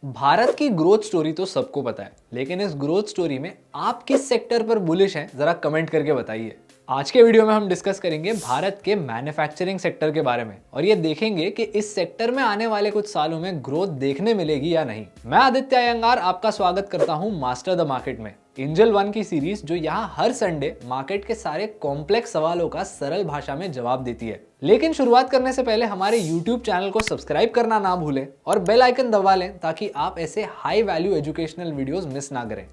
भारत की growth story तो सबको पता है, लेकिन इस ग्रोथ स्टोरी में आप किस सेक्टर पर बुलिश हैं जरा कमेंट करके बताइए। आज के वीडियो में हम डिस्कस करेंगे भारत के मैन्युफैक्चरिंग सेक्टर के बारे में और ये देखेंगे कि इस सेक्टर में आने वाले कुछ सालों में ग्रोथ देखने मिलेगी या नहीं। मैं आदित्य अयंगार आपका स्वागत करता हूं मास्टर द मार्केट में, एंजल वन की सीरीज जो यहाँ हर संडे मार्केट के सारे कॉम्प्लेक्स सवालों का सरल भाषा में जवाब देती है। लेकिन शुरुआत करने से पहले हमारे YouTube चैनल को सब्सक्राइब करना ना भूलें और बेल आइकन दबा लें ताकि आप ऐसे high value educational videos miss ना करें।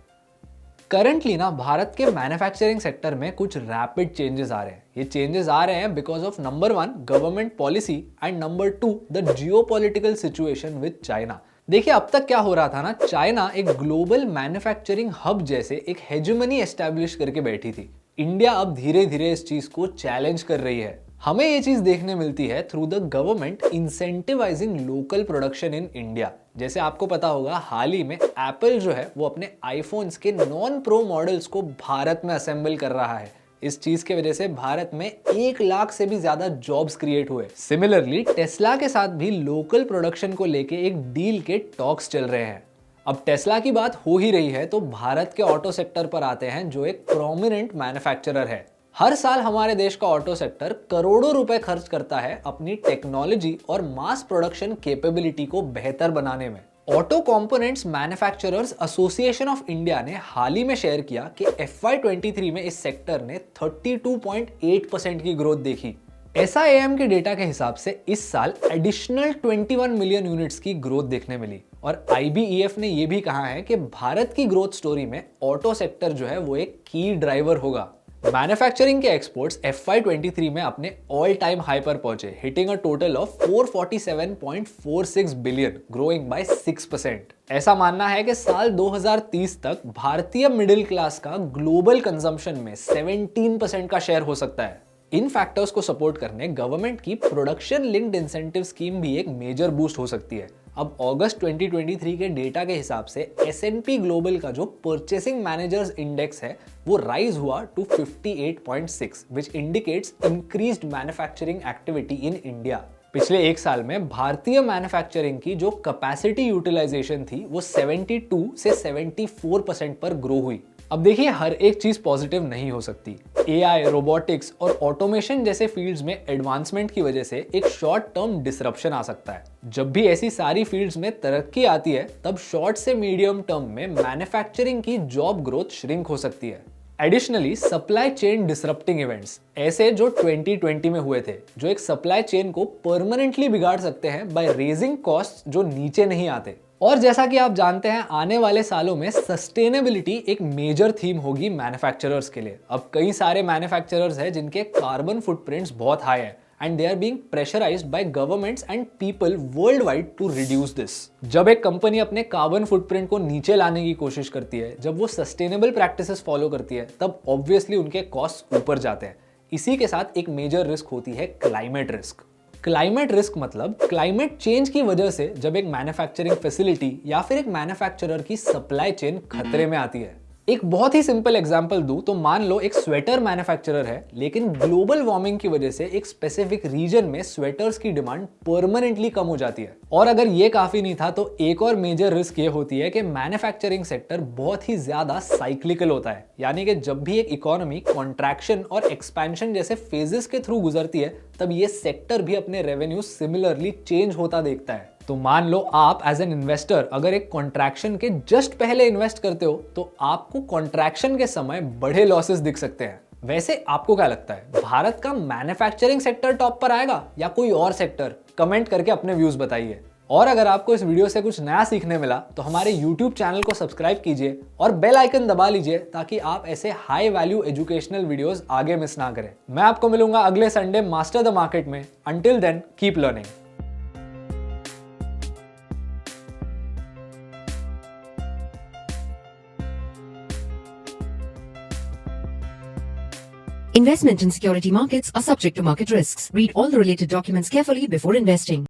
करंटली ना भारत के मैन्युफैक्चरिंग सेक्टर में कुछ रैपिड चेंजेस आ रहे हैं। ये चेंजेस आ रहे हैं because of number 1 government policy and number 2 the geopolitical situation with China. देखिए अब तक क्या हो रहा था ना, चाइना एक ग्लोबल मैन्युफैक्चरिंग हब जैसे एक हेजेमनी एस्टैब्लिश करके बैठी थी। इंडिया अब धीरे धीरे इस चीज को चैलेंज कर रही है। हमें ये चीज देखने मिलती है through the government incentivising local production in India. जैसे आपको पता होगा हाल ही में एप्पल जो है वो अपने आईफोन्स के नॉन प्रो मॉडल्स को भारत में असेंबल कर रहा है। इस चीज की वजह से भारत में 1 लाख से भी ज्यादा जॉब्स क्रिएट हुए। सिमिलरली टेस्ला के साथ भी लोकल प्रोडक्शन को लेके एक डील के टॉक्स चल रहे हैं। अब टेस्ला की बात हो ही रही है तो भारत के ऑटो सेक्टर पर आते हैं जो एक प्रोमिनेंट मैन्युफैक्चरर है। हर साल हमारे देश का ऑटो सेक्टर करोड़ों रुपए खर्च करता है अपनी टेक्नोलॉजी और मास प्रोडक्शन कैपेबिलिटी को बेहतर बनाने में। Auto components manufacturers association of India ने हाल ही में शेयर किया कि FY23 में इस सेक्टर ने 32.8% की ग्रोथ देखी। SIAM के डेटा के हिसाब से इस साल एडिशनल 21 मिलियन यूनिट्स की ग्रोथ देखने मिली और IBEF ने यह भी कहा है कि भारत की ग्रोथ स्टोरी में ऑटो सेक्टर जो है वो एक की ड्राइवर होगा। मैन्युफैक्चरिंग के एक्सपोर्ट्स FY23 में अपने ऑल टाइम हाई पर पहुंचे, hitting a total of 447.46 billion, growing by 6%। ऐसा मानना है कि साल 2030 तक भारतीय मिडिल क्लास का ग्लोबल कंजम्पशन में 17% का शेयर हो सकता है। इन फैक्टर्स को सपोर्ट करने गवर्नमेंट की प्रोडक्शन लिंक्ड इंसेंटिव स्कीम भी एक मेजर बूस्ट हो सकती है। अब अगस्त 2023 के डेटा के हिसाब से S&P ग्लोबल का जो परचेसिंग मैनेजर्स इंडेक्स है वो राइज हुआ to 58.6 which indicates increased manufacturing activity in India. पिछले एक साल में भारतीय मैन्युफैक्चरिंग की जो कैपेसिटी यूटिलाइजेशन थी वो 72 से 74% पर ग्रो हुई। अब देखिए हर एक चीज पॉजिटिव नहीं हो सकती। AI, रोबोटिक्स और ऑटोमेशन जैसे फील्ड्स में एडवांसमेंट की वजह से एक शॉर्ट टर्म डिसरप्शन आ सकता है। जब भी ऐसी सारी फील्ड्स में तरक्की आती है तब शॉर्ट से मीडियम टर्म में मैन्युफैक्चरिंग की जॉब ग्रोथ श्रिंक हो सकती है। Additionally supply chain disrupting events ऐसे जो 2020 में हुए थे, जो एक सप्लाई चेन को परमानेंटली बिगाड़ सकते हैं बाय रेजिंग कॉस्ट जो नीचे नहीं आते। और जैसा कि आप जानते हैं आने वाले सालों में सस्टेनेबिलिटी एक मेजर थीम होगी मैन्युफैक्चरर्स के लिए। अब कई सारे मैन्युफैक्चरर्स हैं जिनके कार्बन फुटप्रिंट्स बहुत हाई है and they are being pressurized by governments and people worldwide to reduce this। जब एक कंपनी अपने कार्बन फुटप्रिंट को नीचे लाने की कोशिश करती है, जब वो सस्टेनेबल प्रैक्टिसेस फॉलो करती है, तब ऑब्वियसली उनके कॉस्ट ऊपर जाते हैं। इसी के साथ एक मेजर रिस्क होती है क्लाइमेट रिस्क। क्लाइमेट रिस्क मतलब क्लाइमेट चेंज की वजह से जब एक मैन्युफैक्चरिंग फैसिलिटी या फिर एक मैन्युफैक्चरर की सप्लाई चेन खतरे में आती है। एक बहुत ही सिंपल एग्जांपल दूं तो मान लो एक स्वेटर मैन्युफैक्चरर है, लेकिन ग्लोबल वार्मिंग की वजह से एक स्पेसिफिक रीजन में स्वेटर्स की डिमांड परमानेंटली कम हो जाती है। और अगर ये काफी नहीं था तो एक और मेजर रिस्क ये होती है कि मैन्युफैक्चरिंग सेक्टर बहुत ही ज्यादा साइक्लिकल होता है, यानी कि जब भी एक इकोनॉमी कॉन्ट्रैक्शन और एक्सपेंशन जैसे फेजेस के थ्रू गुजरती है तब ये सेक्टर भी अपने रेवेन्यू सिमिलरली चेंज होता देखता है। तो मान लो आप एज एन इन्वेस्टर अगर एक कॉन्ट्रैक्शन के जस्ट पहले इन्वेस्ट करते हो तो आपको कॉन्ट्रैक्शन के समय बड़े लॉसेस दिख सकते हैं। वैसे आपको क्या लगता है, भारत का मैन्युफैक्चरिंग सेक्टर टॉप पर आएगा या कोई और सेक्टर? कमेंट करके अपने व्यूज बताइए। और अगर आपको इस वीडियो से कुछ नया सीखने मिला तो हमारे YouTube चैनल को सब्सक्राइब कीजिए और बेल आइकन दबा लीजिए ताकि आप ऐसे हाई वैल्यू एजुकेशनल वीडियोस आगे मिस ना करें। मैं आपको मिलूंगा अगले संडे मास्टर द मार्केट में। Until then keep learning. Investment in security markets are subject to market risks. Read all the related documents carefully before investing.